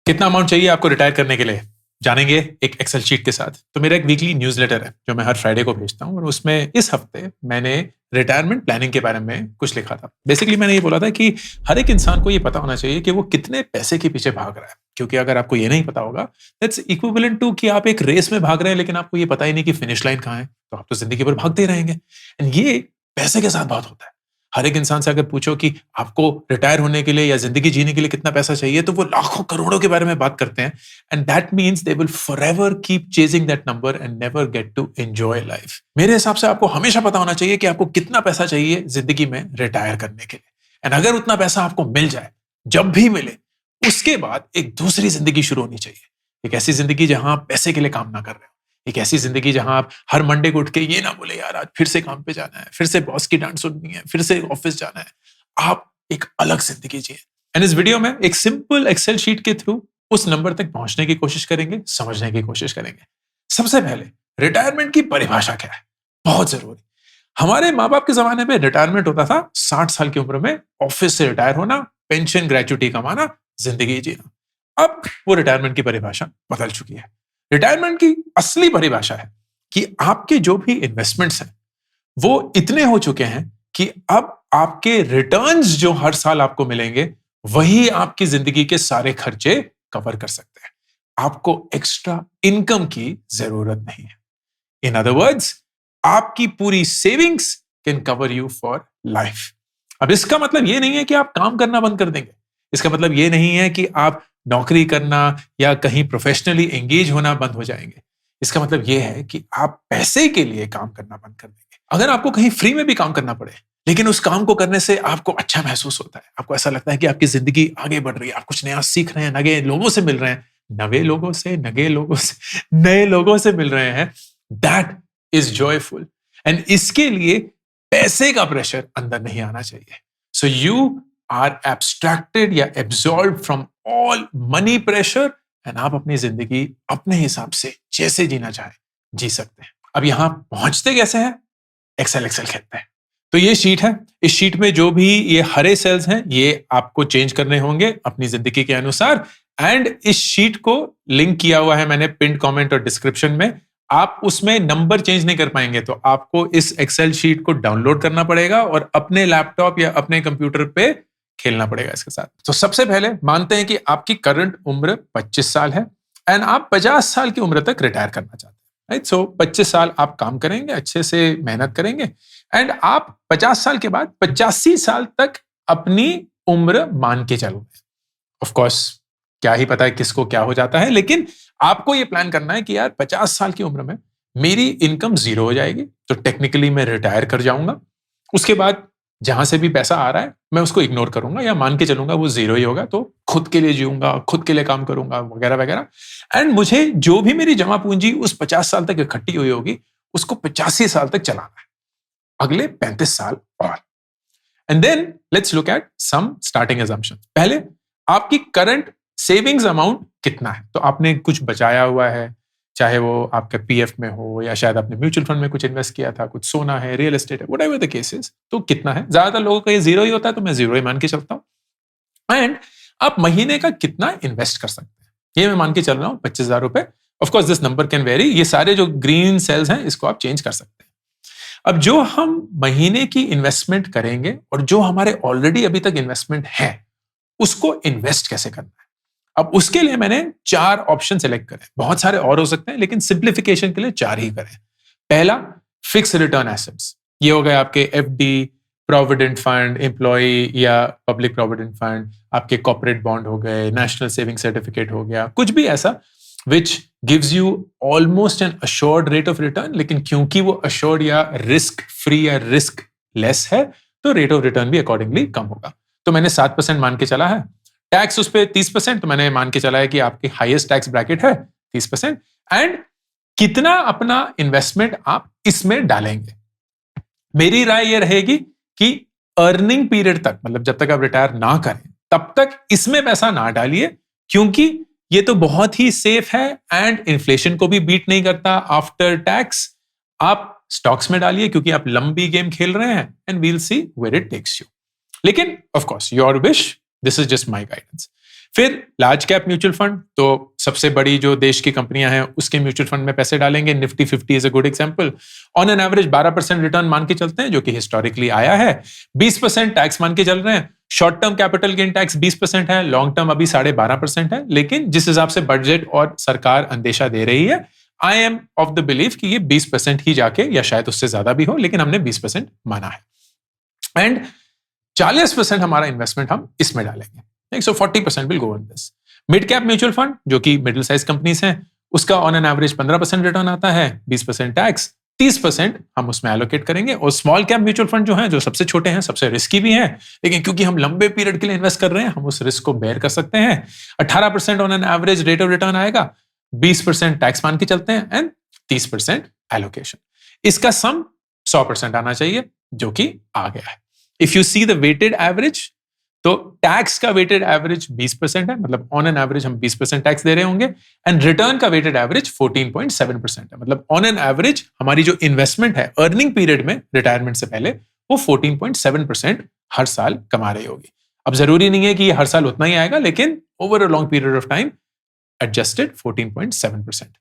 कितना अमाउंट चाहिए आपको रिटायर करने के लिए, जानेंगे एक एक्सेल शीट के साथ। तो मेरा एक वीकली न्यूज़लेटर है जो मैं हर फ्राइडे को भेजता हूँ, और उसमें इस हफ्ते मैंने रिटायरमेंट प्लानिंग के बारे में कुछ लिखा था। बेसिकली मैंने ये बोला था कि हर एक इंसान को ये पता होना चाहिए कि वो कितने पैसे के पीछे भाग रहा है, क्योंकि अगर आपको ये नहीं पता होगा, दैट्स इक्विवेलेंट टू कि आप एक रेस में भाग रहे हैं लेकिन आपको ये पता ही नहीं कि फिनिश लाइन कहाँ है, तो आप तो जिंदगी भर भागते ही रहेंगे। एंड ये पैसे के साथ बात होता है। हर एक इंसान से अगर पूछो कि आपको रिटायर होने के लिए या जिंदगी जीने के लिए कितना पैसा चाहिए, तो वो लाखों करोड़ों के बारे में बात करते हैं। And that means they will forever keep chasing that number and never get to enjoy life. मेरे हिसाब से आपको हमेशा पता होना चाहिए कि आपको कितना पैसा चाहिए जिंदगी में रिटायर करने के लिए। एंड अगर उतना पैसा आपको मिल जाए, जब भी मिले, उसके बाद एक दूसरी जिंदगी शुरू होनी चाहिए। एक ऐसी जिंदगी जहां आप पैसे के लिए काम ना कर रहे हो। एक ऐसी जिंदगी जहां आप हर मंडे को उठ के ये ना बोले यार आज फिर से काम पे जाना है, फिर से बॉस की डांट सुननी है, फिर से ऑफिस जाना है। आप एक अलग जिंदगी जिए। एंड इस वीडियो में एक सिंपल एक्सेल शीट के थ्रू उस नंबर तक पहुंचने की कोशिश करेंगे, समझने की कोशिश करेंगे। सबसे पहले रिटायरमेंट की परिभाषा क्या है, बहुत जरूरी। हमारे माँ बाप के जमाने में रिटायरमेंट होता था 60 साल की उम्र में ऑफिस से रिटायर होना, पेंशन ग्रेचुटी कमाना, जिंदगी जीना। अब वो रिटायरमेंट की परिभाषा बदल चुकी है। रिटायरमेंट की असली परिभाषा है कि आपके जो भी इन्वेस्टमेंट्स हैं वो इतने हो चुके हैं कि अब आपके रिटर्न्स जो हर साल आपको मिलेंगे वही आपकी जिंदगी के सारे खर्चे कवर कर सकते हैं। आपको एक्स्ट्रा इनकम की जरूरत नहीं है। इन अदर वर्ड्स, आपकी पूरी savings can cover you for life. अब इसका मतलब ये नहीं है कि आप काम करना बंद कर देंगे। इसका मतलब ये नहीं है कि आप नौकरी करना या कहीं प्रोफेशनली एंगेज होना बंद हो जाएंगे। इसका मतलब ये है कि आप पैसे के लिए काम करना बंद कर देंगे। अगर आपको कहीं फ्री में भी काम करना पड़े, लेकिन उस काम को करने से आपको अच्छा महसूस होता है, आपको ऐसा लगता है कि आपकी जिंदगी आगे बढ़ रही है, आप कुछ नया सीख रहे हैं, नए लोगों से मिल रहे हैं, नए लोगों से नए लोगों से मिल रहे हैं, दैट इज जॉयफुल। एंड इसके लिए पैसे का प्रेशर अंदर नहीं आना चाहिए। सो यू आर एब्स्ट्रैक्टेड या absorb from all money pressure, and आप अपनी जिंदगी अपने हिसाब से जैसे जीना चाहे जी सकते हैं। अब यहां पहुंचते कैसे हैं? एक्सेल कहते हैं। तो ये शीट है। इस शीट में जो भी ये हरे सेल्स हैं ये आपको चेंज करने होंगे अपनी जिंदगी के अनुसार। एंड इस शीट को लिंक किया हुआ है मैंने पिन कमेंट और डिस्क्रिप्शन में। आप उसमें नंबर चेंज नहीं कर पाएंगे, तो आपको इस एक्सेल शीट को डाउनलोड करना पड़ेगा और अपने लैपटॉप या अपने कंप्यूटर पे खेलना पड़ेगा इसके साथ। तो सबसे पहले मानते हैं कि आपकी करंट उम्र 25 साल है एंड आप 50 साल की उम्र तक रिटायर करना चाहते हैं, राइट? सो 25 साल आप काम करेंगे, अच्छे से मेहनत करेंगे, एंड आप 50 साल के बाद 85 साल तक अपनी उम्र मान के चलोगे। ऑफ कोर्स क्या ही पता है किसको क्या हो जाता है, लेकिन आपको ये प्लान करना है कि यार 50 साल की उम्र में मेरी इनकम 0 हो जाएगी, तो टेक्निकली मैं रिटायर कर जाऊंगा। उसके बाद जहां से भी पैसा आ रहा है मैं उसको इग्नोर करूंगा या मान के चलूंगा वो 0 ही होगा, तो खुद के लिए जीऊंगा, खुद के लिए काम करूंगा, वगैरह वगैरह। एंड मुझे जो भी मेरी जमा पूंजी उस 50 साल तक इकट्ठी हुई होगी उसको 85 साल तक चलाना है, अगले 35 साल और। And then let's look at some starting assumptions। पहले आपकी करंट सेविंग्स अमाउंट कितना है? तो आपने कुछ बचाया हुआ है, चाहे वो आपके पीएफ में हो या शायद आपने म्यूचुअल फंड में कुछ इन्वेस्ट किया था, कुछ सोना है, रियल एस्टेट है, व्हाटएवर द केस इज। तो कितना है? ज्यादातर लोगों का ये 0 ही होता है, तो मैं 0 ही मान के चलता हूं। एंड आप महीने का कितना इन्वेस्ट कर सकते हैं, ये मैं मान के चल रहा हूं 25,000 रुपए। Of course this number can very. ये सारे जो ग्रीन सेल्स हैं इसको आप चेंज कर सकते हैं। अब जो हम महीने की इन्वेस्टमेंट करेंगे और जो हमारे ऑलरेडी अभी तक इन्वेस्टमेंट है उसको इन्वेस्ट कैसे करना है, अब उसके लिए मैंने 4 ऑप्शन सेलेक्ट करे। बहुत सारे और हो सकते हैं, लेकिन सिंप्लीफिकेशन के लिए 4 ही करें। पहला, फिक्स रिटर्न एसेट्स। ये हो गए आपके एफडी, प्रोविडेंट फंड, एम्प्लॉय या पब्लिक प्रोविडेंट फंड, आपके कॉर्पोरेट बॉन्ड हो गए, नेशनल सेविंग सर्टिफिकेट हो गया, कुछ भी ऐसा which gives you almost an assured rate of return, लेकिन क्योंकि वो अश्योर्ड या रिस्क फ्री या रिस्क लेस है, तो रेट ऑफ रिटर्न भी अकॉर्डिंगली कम होगा। तो मैंने 7% मान के चला है। टैक्स उस पर 30%, तो मैंने मान के चला है कि आपकी हाईएस्ट टैक्स ब्रैकेट है 30%। एंड कितना अपना इन्वेस्टमेंट आप इसमें डालेंगे, मेरी राय यह रहेगी कि अर्निंग पीरियड तक, मतलब जब तक आप रिटायर ना करें तब तक इसमें पैसा ना डालिए, क्योंकि ये तो बहुत ही सेफ है एंड इन्फ्लेशन को भी बीट नहीं करता आफ्टर टैक्स। आप स्टॉक्स में डालिए क्योंकि आप लंबी गेम खेल रहे हैं, and we'll see where it takes you. लेकिन of course your wish, this is just my guidance. फिर लार्ज कैप म्यूचुअल फंड, तो सबसे बड़ी जो देश की कंपनियां हैं उसके म्यूचुअल फंड में पैसे डालेंगे। Nifty 50 is a good example. On an average 12% return मान के चलते हैं, जो कि हिस्टोरिकली आया है। 20% टैक्स मान के चल रहे हैं। Short term capital gain tax 20% है, लॉन्ग टर्म अभी 12.5% है। लेकिन जिस हिसाब से बजट और सरकार अंदेशा दे रही है, I am of the believe कि ये 20% ही जाके, या शायद उससे ज्यादा भी हो, लेकिन हमने 20% माना है। एंड 40% हमारा इन्वेस्टमेंट हम इसमें डालेंगे। सो 40% will go on this. Mid cap mutual fund, जो कि मिडिल साइज कंपनीज हैं, उसका ऑन एन एवरेज 15% रिटर्न आता है, 20% टैक्स, 30% हम उसमें एलोकेट करेंगे। और स्मॉल कैप म्यूचुअल फंड जो हैं, जो सबसे छोटे हैं, सबसे रिस्की भी हैं, लेकिन क्योंकि हम लंबे पीरियड के लिए इन्वेस्ट कर रहे हैं, हम उस रिस्क को बेयर कर सकते हैं। 18% on an average rate of return आएगा, 20% टैक्स मान के चलते हैं, एंड 30% एलोकेशन। इसका सम 100% आना चाहिए, जो कि आ गया है। If you see the weighted average, तो टैक्स का वेटेड एवरेज 20% है, मतलब ऑन एन एवरेज हम 20% टैक्स दे रहे होंगे। एंड रिटर्न का वेटेड एवरेज 14.7% है, मतलब ऑन एन एवरेज हमारी जो इन्वेस्टमेंट है अर्निंग पीरियड में, रिटायरमेंट से पहले, वो 14.7% हर साल कमा रही होगी। अब जरूरी नहीं है कि ये हर साल उतना ही आएगा, लेकिन over a long period of time adjusted 14.7%।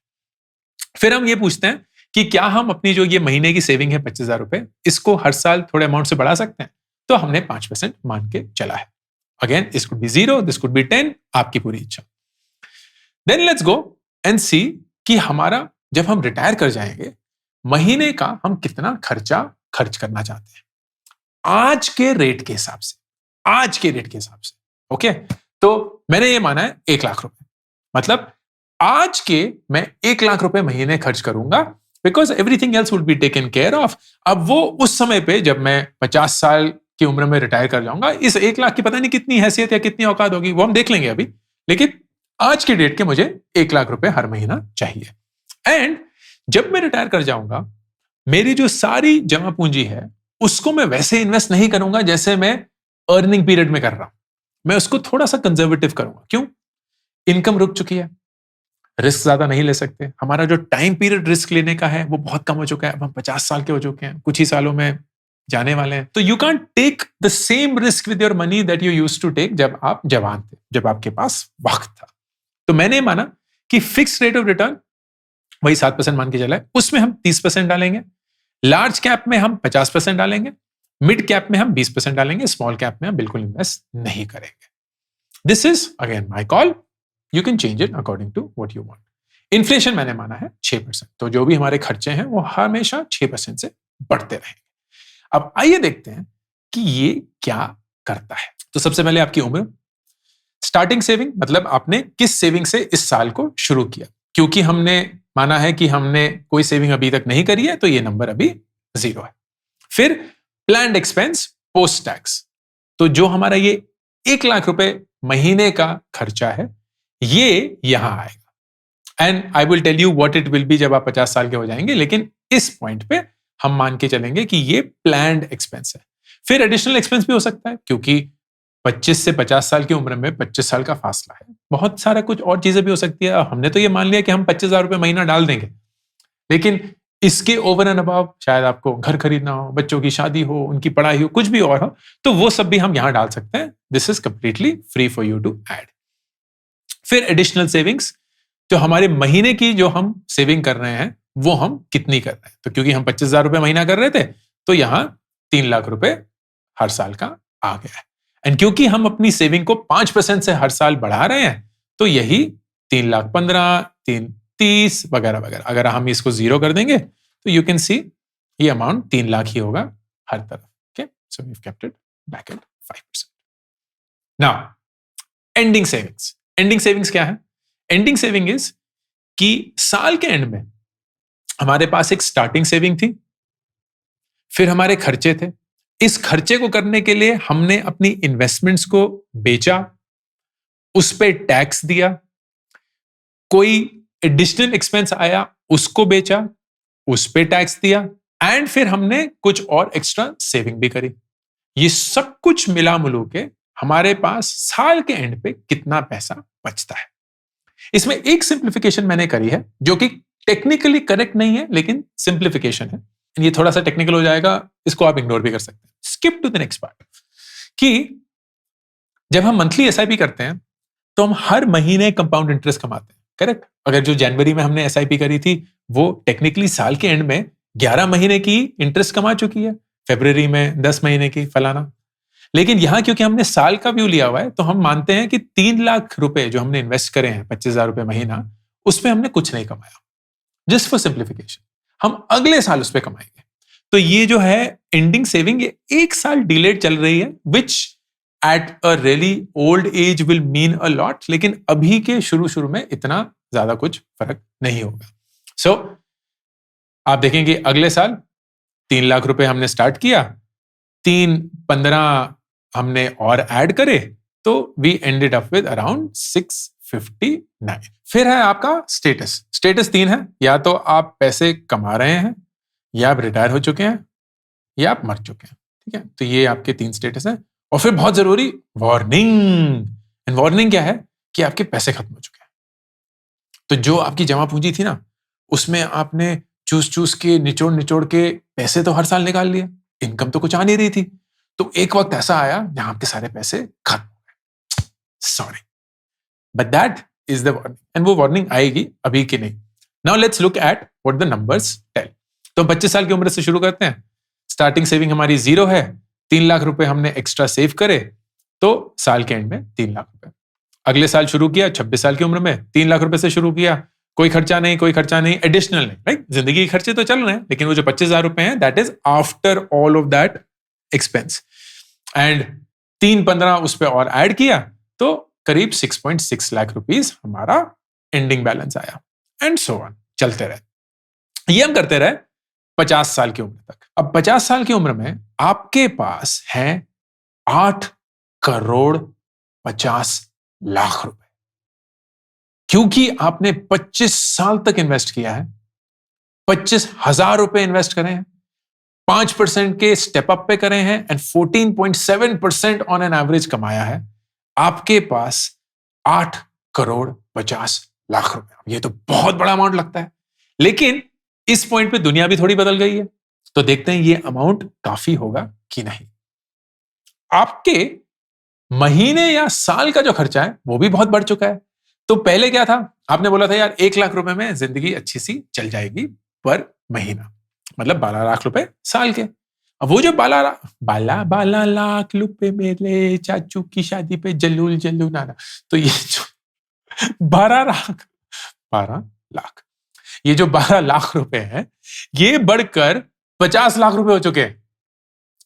फिर हम ये पूछते हैं कि क्या हम अपनी जो ये महीने की सेविंग है 25,000 रुपए, इसको हर साल थोड़े अमाउंट से बढ़ा सकते हैं? तो हमने 5% मान के चला है। Again, this could be 0, this could be 10, आपकी पूरी इच्छा। देन लेट्स गो एंड सी कि हमारा जब हम रिटायर कर जाएंगे, महीने का हम कितना खर्चा खर्च करना चाहते हैं आज के रेट के हिसाब से, आज के रेट के हिसाब से। ओके, तो मैंने ये माना है 1 लाख रुपए, मतलब आज के मैं 1 लाख रुपए महीने खर्च करूंगा, because everything else would be taken care of. अब वो उस समय पे जब मैं 50 साल की उम्र में रिटायर कर जाऊंगा, इस 1 लाख की पता नहीं कितनी हैसियत या कितनी औकात होगी, वो हम देख लेंगे अभी। लेकिन आज के डेट के मुझे 1 लाख रुपए हर महीना चाहिए। एंड जब मैं रिटायर कर जाऊंगा, मेरी जो सारी जमा पूंजी है उसको मैं वैसे इन्वेस्ट नहीं करूंगा जैसे मैं अर्निंग पीरियड में कर रहा हूं। मैं उसको थोड़ा सा कंजर्वेटिव करूंगा। क्यों? इनकम रुक चुकी है, रिस्क ज्यादा नहीं ले सकते, हमारा जो टाइम पीरियड रिस्क लेने का है वो बहुत कम हो चुका है। अब हम 50 साल के हो चुके हैं, कुछ ही सालों में जाने वाले हैं। तो you can take the same risk with your money that you used to take जब आप जवान थे, जब आपके पास वक्त था। तो मैंने माना कि फिक्स रेट ऑफ रिटर्न वही 7% मान के चला है, उसमें हम 30% डालेंगे। लार्ज कैप में हम 50% डालेंगे, मिड कैप में हम 20% डालेंगे, स्मॉल कैप में हम बिल्कुल इन्वेस्ट नहीं करेंगे। This is again my call, you can change it according to what you want. Inflation मैंने माना है 6%, तो जो भी हमारे खर्चे हैं वो हमेशा 6% से बढ़ते रहेंगे। अब आइए देखते हैं कि ये क्या करता है। तो सबसे पहले आपकी उम्र, स्टार्टिंग सेविंग, मतलब आपने किस सेविंग से इस साल को शुरू किया। क्योंकि हमने माना है कि हमने कोई सेविंग अभी तक नहीं करी है, तो ये नंबर अभी 0 है। फिर प्लान्ड एक्सपेंस पोस्ट टैक्स, तो जो हमारा ये 1 लाख रुपए महीने का खर्चा है, ये यहां आएगा। And I will tell you what it will be जब आप 50 साल के हो जाएंगे, लेकिन इस पॉइंट पे हम मान के चलेंगे कि ये प्लान्ड एक्सपेंस है। फिर एडिशनल एक्सपेंस भी हो सकता है, क्योंकि 25 से 50 साल की उम्र में 25 साल का फासला है, बहुत सारा कुछ और चीजें भी हो सकती है। हमने तो ये मान लिया कि हम 25,000 रुपए महीना डाल देंगे, लेकिन इसके ओवर एंड अबव शायद आपको घर खरीदना हो, बच्चों की शादी हो, उनकी पढ़ाई हो, कुछ भी और हो, तो वो सब भी हम यहां डाल सकते हैं। This is completely free for you to add. फिर एडिशनल सेविंग्स, जो हमारे महीने की जो हम सेविंग कर रहे हैं वो हम कितनी कर रहे हैं। तो क्योंकि हम 25,000 रुपए महीना कर रहे थे, तो यहां 3 लाख रुपए हर साल का आ गया है। एंड क्योंकि हम अपनी सेविंग को 5% से हर साल बढ़ा रहे हैं, तो यही 3,15,000, 3,30,000 वगैरह वगैरह। अगर हम इसको 0 कर देंगे तो यू कैन सी ये अमाउंट 3 लाख ही होगा हर तरफ। Okay, so we have kept it back at 5%। Now ending savings. Ending savings क्या है? एंडिंग सेविंग इज कि साल के एंड में हमारे पास एक स्टार्टिंग सेविंग थी, फिर हमारे खर्चे थे। इस खर्चे को करने के लिए हमने अपनी इन्वेस्टमेंट्स को बेचा, उस पे टैक्स दिया, कोई एडिशनल एक्सपेंस आया उसको बेचा, उस पे टैक्स दिया, एंड फिर हमने कुछ और एक्स्ट्रा सेविंग भी करी। ये सब कुछ मिला मिलू के हमारे पास साल के एंड पे कितना पैसा बचता है। इसमें एक सिंप्लीफिकेशन मैंने करी है, जो कि टेक्निकली करेक्ट नहीं है, लेकिन सिंप्लीफिकेशन है। ये थोड़ा सा टेक्निकल हो जाएगा, इसको आप इग्नोर भी कर सकते हैं। Skip to the next part. कि जब हम मंथली एसआईपी करते हैं, तो हम हर महीने कंपाउंड इंटरेस्ट कमाते हैं, करेक्ट? अगर जो जनवरी में हमने एसआईपी करी थी वो टेक्निकली साल के एंड में 11 महीने की इंटरेस्ट कमा चुकी है, फरवरी में 10 महीने की फलाना। लेकिन यहां क्योंकि हमने साल का व्यू लिया हुआ है तो हम मानते हैं कि 3 लाख रुपए जो हमने इन्वेस्ट करे हैं, 25,000 रुपए महीना, उसमें हमने कुछ नहीं कमाया। जस्ट फॉर सिंप्लीफिकेशन हम अगले साल उस पर कमाएंगे। तो ये जो है एंडिंग सेविंग, ये 1 साल डिलेड चल रही है, which at a really old age will mean a lot, लेकिन अभी के शुरू शुरू में इतना ज्यादा कुछ फर्क नहीं होगा। सो आप देखेंगे अगले साल 3 लाख रुपए हमने स्टार्ट किया, 3-15 हमने और ऐड करे, तो we ended up with around 659। फिर है आपका स्टेटस। स्टेटस 3 है, या तो आप पैसे कमा रहे हैं, या आप रिटायर हो चुके हैं, या आप मर चुके हैं। ठीक है, तो ये आपके 3 स्टेटस हैं। और फिर बहुत जरूरी वार्निंग। एंड वार्निंग क्या है कि आपके पैसे खत्म हो चुके हैं। तो जो आपकी जमा पूंजी थी ना, उसमें आपने चूस चूस के निचोड़ निचोड़ के पैसे तो हर साल निकाल लिए, इनकम तो कुछ आ नहीं रही थी। तो एक वक्त ऐसा आया जहां आपके सारे पैसे खत्म हो गए। Sorry, but that is the warning, and वो वार्निंग आएगी, अभी की नहीं। Now let's look at what the numbers tell. तो 25 साल की उम्र से शुरू करते हैं। स्टार्टिंग सेविंग हमारी 0 है, 3 लाख रुपए हमने एक्स्ट्रा सेव करे, तो साल के एंड में 3 लाख रुपए। अगले साल शुरू किया 26 साल की उम्र में, 3 लाख रुपए से शुरू किया, कोई खर्चा नहीं, कोई खर्चा नहीं, एडिशनल नहीं, राइट? जिंदगी के खर्चे तो चल रहे हैं, लेकिन वो जो 25,000 रुपए हैं, that is after all of that expense. And 3-15 उस पर और ऐड किया, तो करीब 6.6 लाख रुपीस हमारा एंडिंग बैलेंस आया, एंड सो ऑन, चलते रहे। ये हम करते रहे 50 साल की उम्र तक। अब 50 साल की उम्र में आपके पास है 8 करोड़ 50 लाख रुपए, क्योंकि आपने 25 साल तक इन्वेस्ट किया है, 25,000 रुपए इन्वेस्ट करें हैं, 5% के स्टेप अप पे करें हैं, एंड 14.7% ऑन एन एवरेज कमाया है। आपके पास 8 करोड़ 50 लाख रुपए। ये तो बहुत बड़ा अमाउंट लगता है, लेकिन इस पॉइंट पे दुनिया भी थोड़ी बदल गई है। तो देखते हैं ये अमाउंट काफी होगा कि नहीं। आपके महीने या साल का जो खर्चा है वो भी बहुत बढ़ चुका है। तो पहले क्या था, आपने बोला था यार 1 लाख रुपए में जिंदगी अच्छी सी चल जाएगी पर महीना, मतलब 12 लाख रुपए साल के। अब वो जो 12 लाख रुपए मेरे चाचू की शादी पे जल्लूल जल्लू नाना, तो ये जो 12 लाख, ये जो 12 लाख रुपए हैं, ये बढ़कर 50 लाख रुपए हो चुके हैं,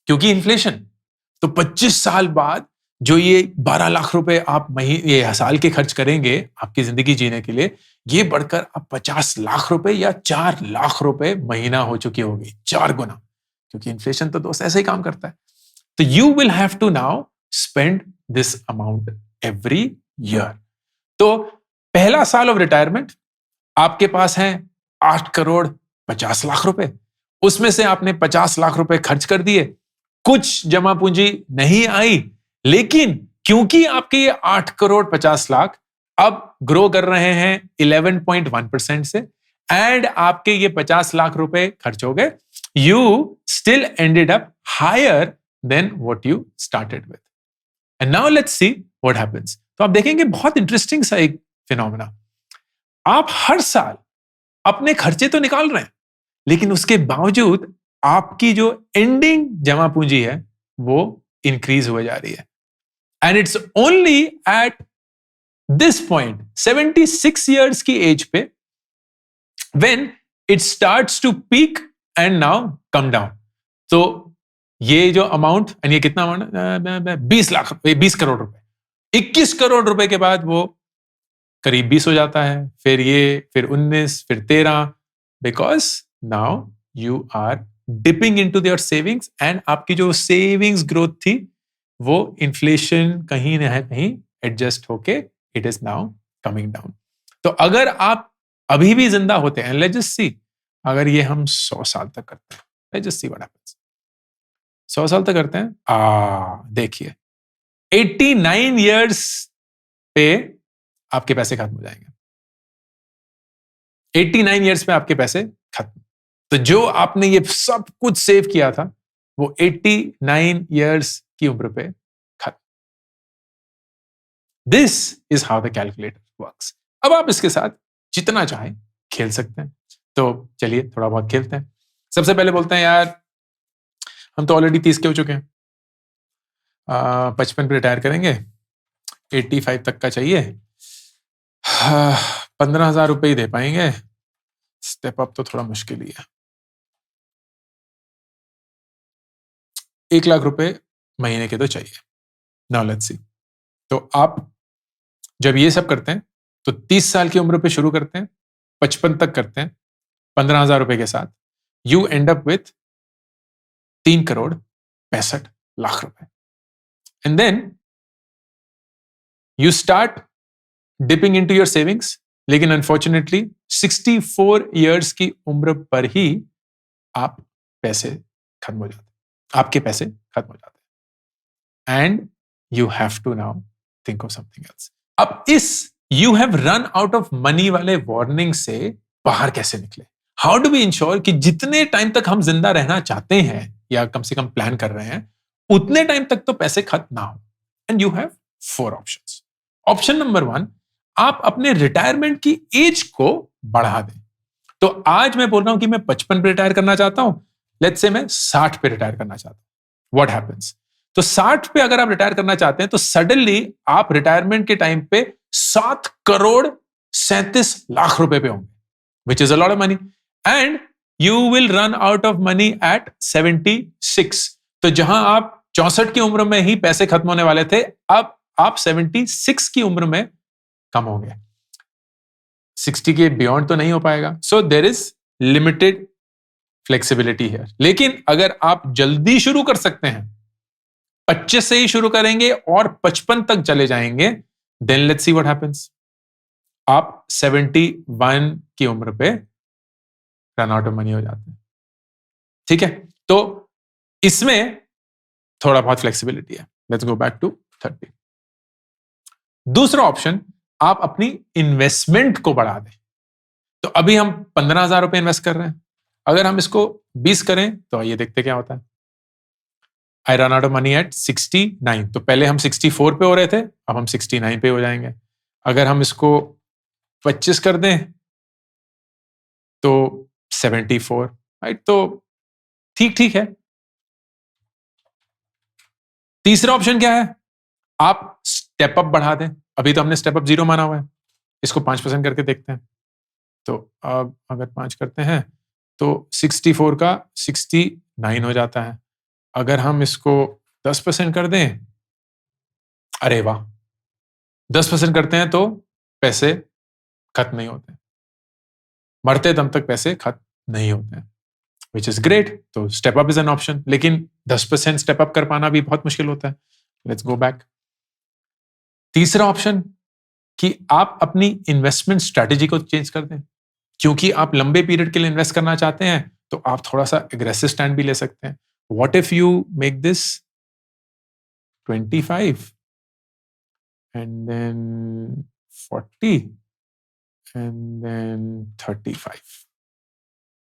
क्योंकि इन्फ्लेशन। तो 25 साल बाद जो ये 12 लाख रुपए आप ये साल के खर्च करेंगे आपकी जिंदगी जीने के लिए, ये बढ़कर अब 50 लाख रुपए या 4 लाख रुपए महीना हो चुकी होगी, 4 गुना, क्योंकि इन्फ्लेशन तो दोस्त ऐसे ही काम करता है। तो you will have to now spend this amount every year. तो पहला साल ऑफ रिटायरमेंट आपके पास है 8 करोड़ 50 लाख रुपए, उसमें से आपने 50 लाख रुपए खर्च कर दिए, कुछ जमा पूंजी नहीं आई, लेकिन क्योंकि आपके ये 8 करोड़ 50 लाख अब ग्रो कर रहे हैं 11.1% से, एंड आपके ये 50 लाख रुपए खर्च हो गए, you still ended up higher than what you started with. And now let's see what happens. तो आप देखेंगे बहुत इंटरेस्टिंग सा एक फिनोमेना। आप हर साल अपने खर्चे तो निकाल रहे हैं, लेकिन उसके बावजूद आपकी जो एंडिंग जमा पूंजी है वो इंक्रीज हुए जा रही है। And it's only at this point 76 years की एज पे when it starts to peak and now come down. तो ये जो अमाउंट, एंड ये कितना अमाउंट, 20 लाख, 20 करोड़ रुपए, 21 करोड़ रुपए के बाद वो करीब 20 हो जाता है, फिर ये, फिर 19, फिर 13, because now you are dipping into your savings, and आपकी जो सेविंग्स ग्रोथ थी वो इन्फ्लेशन कहीं ना कहीं एडजस्ट होके it is now coming down. तो अगर आप अभी भी जिंदा होते हैं, लेट्स जस्ट सी, अगर ये हम 100 साल तक करते हैं, let's just see what happens. 100 साल तक करते हैं, देखिए 89 इयर्स पे आपके पैसे खत्म हो जाएंगे। 89 इयर्स पे आपके पैसे खत्म। तो जो आपने ये सब कुछ सेव किया था वो 89 इयर्स की उम्र पे खत्म। This is how the calculator works. अब आप इसके साथ जितना चाहें खेल सकते हैं। तो चलिए थोड़ा बहुत खेलते हैं। सबसे पहले बोलते हैं यार हम तो ऑलरेडी 30 के हो चुके हैं, 55 पे रिटायर करेंगे, 85 तक का चाहिए, 15,000 रुपए ही दे पाएंगे, स्टेप अप तो थोड़ा मुश्किल ही है, 1 लाख रुपए महीने के तो चाहिए। नाउ लेट्स सी। तो आप जब ये सब करते हैं तो 30 साल की उम्र पे शुरू करते हैं, 55 तक करते हैं 15,000 रुपए के साथ, यू एंड अप विथ 3,65,00,000 रुपए। And then you start dipping into your savings, लेकिन अनफॉर्चुनेटली 64 इयर्स की उम्र पर ही आप पैसे खत्म हो जाते हैं, आपके पैसे खत्म हो जाते हैं। And you have to now think of something else. अब इस you have run out of money वाले वार्निंग से बाहर कैसे निकले? हाउ डू वी इंश्योर कि जितने टाइम तक हम जिंदा रहना चाहते हैं या कम से कम प्लान कर रहे हैं, उतने टाइम तक तो पैसे खत्म ना हो? And you have 4 options. Option number 1, आप अपने रिटायरमेंट की एज को बढ़ा दें। तो आज मैं बोल रहा हूं कि मैं 55 पे रिटायर करना चाहता हूं, लेट्स से मैं 60 पे रिटायर करना चाहता हूं। What happens? तो 60 पे अगर आप रिटायर करना चाहते हैं तो सडनली आप रिटायरमेंट के टाइम पे 7,37,00,000 रुपए पे होंगे, which is a lot of money, and you will run out of money eight 76। तो जहां आप 64 की उम्र में ही पैसे खत्म होने वाले थे, अब आप 76 की उम्र में कम होंगे। 60 के बियॉन्ड तो नहीं हो पाएगा। सो देर इज लिमिटेड फ्लेक्सिबिलिटी है। लेकिन अगर आप जल्दी शुरू कर सकते हैं, 25 से ही शुरू करेंगे और 55 तक चले जाएंगे, then let's see what happens. आप 71 की उम्र पे रन आउट ऑफ मनी हो जाते हैं। ठीक है, तो इसमें थोड़ा बहुत फ्लेक्सिबिलिटी है। Let's go back to 30। दूसरा ऑप्शन, आप अपनी इन्वेस्टमेंट को बढ़ा दें। तो अभी हम 15,000 रुपए इन्वेस्ट कर रहे हैं, अगर हम इसको 20 करें तो आइए देखते क्या होता है। I run out of money eight 69। तो पहले हम 64 पे हो रहे थे, अब हम 69 पे हो जाएंगे। अगर हम इसको 25 कर दें तो 74, राइट? तो ठीक ठीक है। तीसरा ऑप्शन क्या है? आप स्टेप अप बढ़ा दें। अभी तो हमने स्टेप अप 0 माना हुआ है, इसको 5% करके देखते हैं। तो अब अगर 5 करते हैं तो 64 का 69 हो जाता है। अगर हम इसको 10% कर दें, अरे वाह, 10% करते हैं तो पैसे खत्म नहीं होते, मरते दम तक पैसे खत्म नहीं होते हैं, विच इज ग्रेट। तो step up is an option, लेकिन 10% स्टेप अप कर पाना भी बहुत मुश्किल होता है। Let's go back. तीसरा ऑप्शन कि आप अपनी इन्वेस्टमेंट स्ट्रैटेजी को चेंज कर दें। क्योंकि आप लंबे पीरियड के लिए इन्वेस्ट करना चाहते हैं, तो आप थोड़ा सा एग्रेसिव स्टैंड भी ले सकते हैं। What if you make this 25 and then 40 and then 35?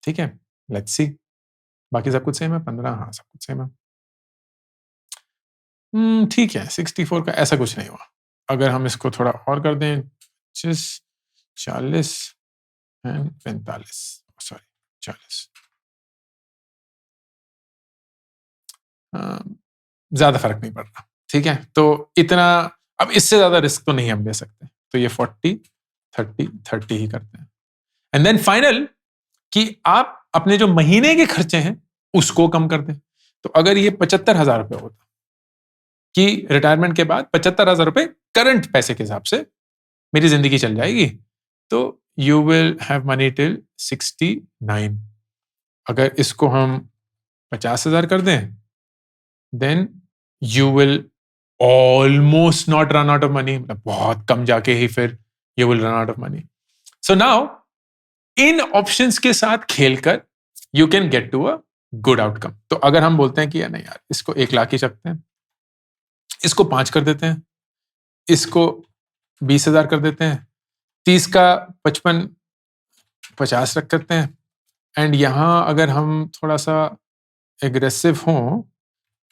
ठीक है, लेट्स सी। बाकी सब कुछ सेम है, 15, हाँ सब कुछ सेम है। ठीक है, 64 का ऐसा कुछ नहीं हुआ। अगर हम इसको थोड़ा और कर दें, 25, 40 एंड 45, सॉरी 40, ज्यादा फर्क नहीं पड़ रहा। ठीक है, तो इतना, अब इससे ज्यादा रिस्क तो नहीं हम ले सकते, तो ये 40, 30, 30 ही करते हैं। एंड देन फाइनल कि आप अपने जो महीने के खर्चे हैं उसको कम कर दें। तो अगर ये 75,000 रुपए होता कि रिटायरमेंट के बाद 75,000 रुपए करंट पैसे के हिसाब से मेरी जिंदगी चल जाएगी, तो you will have money till 69। अगर इसको हम 50,000 कर दें, then you will almost not run out of money, मतलब बहुत कम जाके ही फिर you will run out of money. So now इन ऑप्शंस के साथ खेलकर you can get to a good outcome. तो अगर हम बोलते हैं कि यार नहीं यार, इसको 1 लाख ही रखते हैं, इसको 5 कर देते हैं, इसको 20,000 कर देते हैं, 30 का 55, 50 रख करते हैं, एंड यहां अगर हम थोड़ा सा एग्रेसिव हों,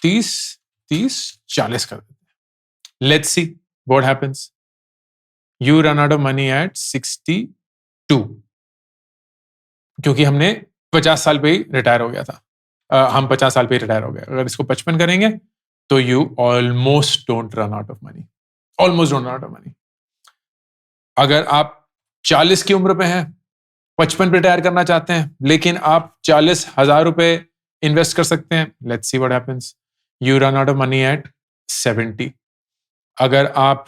30, 30, 40 कर देते हैं। Let's C What happens? You run out of money at 62, क्योंकि हमने 50 साल पे ही रिटायर हो गया था। हम 50 साल पे ही रिटायर हो गए। अगर इसको 55 करेंगे तो you almost don't run out of money, almost don't run out of money. अगर आप 40 की उम्र पे हैं, 55 पे रिटायर करना चाहते हैं, लेकिन आप 40,000 रुपए इन्वेस्ट कर सकते हैं, let's see what happens, you run out of money at 70। अगर आप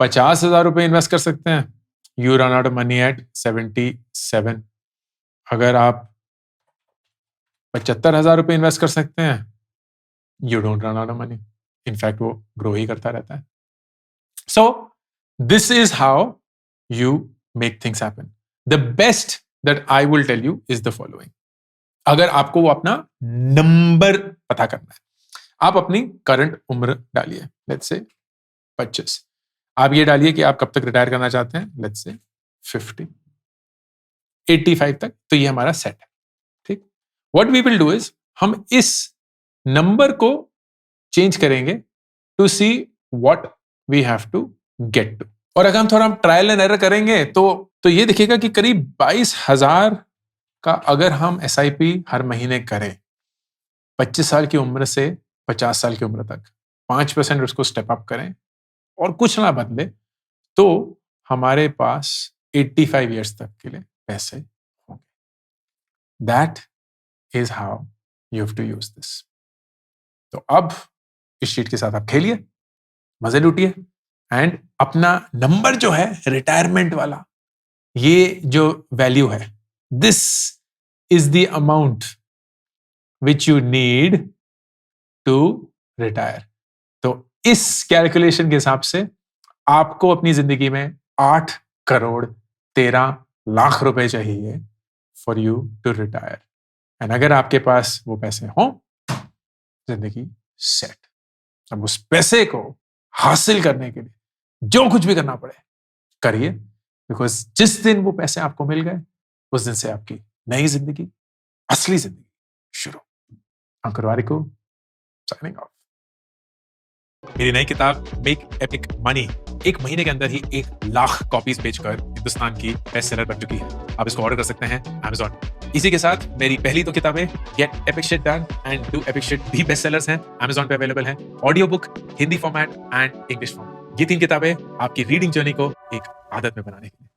50,000 रुपए इन्वेस्ट कर सकते हैं, you run out of money at 77। अगर आप 75,000 रुपए इन्वेस्ट कर सकते हैं, you don't run out of money, in fact वो ग्रो ही करता रहता है। So this is how you make things happen. The best that I will tell you is the following. अगर आपको वो अपना नंबर पता करना है, आप अपनी करंट उम्र डालिए, लेट्स से 25। आप ये डालिए कि आप कब तक रिटायर करना चाहते हैं, लेट्स से 50, 85 तक, तो ये हमारा सेट है। ठीक, what we will do is, हम इस नंबर को चेंज करेंगे to see what we have to get to. और अगर हम थोड़ा ट्रायल एंड एरर करेंगे तो ये दिखेगा कि करीब 22,000 का अगर हम SIP हर महीने करें 25 साल की उम्र से 50 साल की उम्र तक, 5% उसको स्टेप अप करें और कुछ ना बदले, तो हमारे पास 85 ईयर्स तक के लिए पैसे होंगे। That is how you have to use this. तो अब इस शीट के साथ आप खेलिए, मजे लूटिए, एंड अपना नंबर जो है रिटायरमेंट वाला, ये जो वैल्यू है, this is the amount which you need to retire. तो इस कैलकुलेशन के हिसाब से आपको अपनी जिंदगी में 8 करोड़ 13 लाख रुपए चाहिए for you to retire. And अगर आपके पास वो पैसे हों, जिंदगी सेट। अब उस पैसे को हासिल करने के लिए जो कुछ भी करना पड़े करिए, बिकॉज जिस दिन वो पैसे आपको मिल गए, उस दिन से आपकी नई जिंदगी, असली जिंदगी शुरू। अंकुर वारिको साइनिंग ऑफ। मेरी नई किताब मेक एपिक मनी 1 महीने के अंदर ही 1 लाख कॉपीज बेचकर हिंदुस्तान की बेस्ट सेलर बन चुकी है। आप इसको ऑर्डर कर सकते हैं Amazon। इसी के साथ मेरी पहली 2 किताबें gate epic shit done and do epic shit भी बेस्ट सेलर्स हैं, Amazon पे अवेलेबल हैं। Audio book, Hindi format and English format, ये 3 किताबें आपकी रीडिंग जर्नी को एक आदत में बनाने के लिए।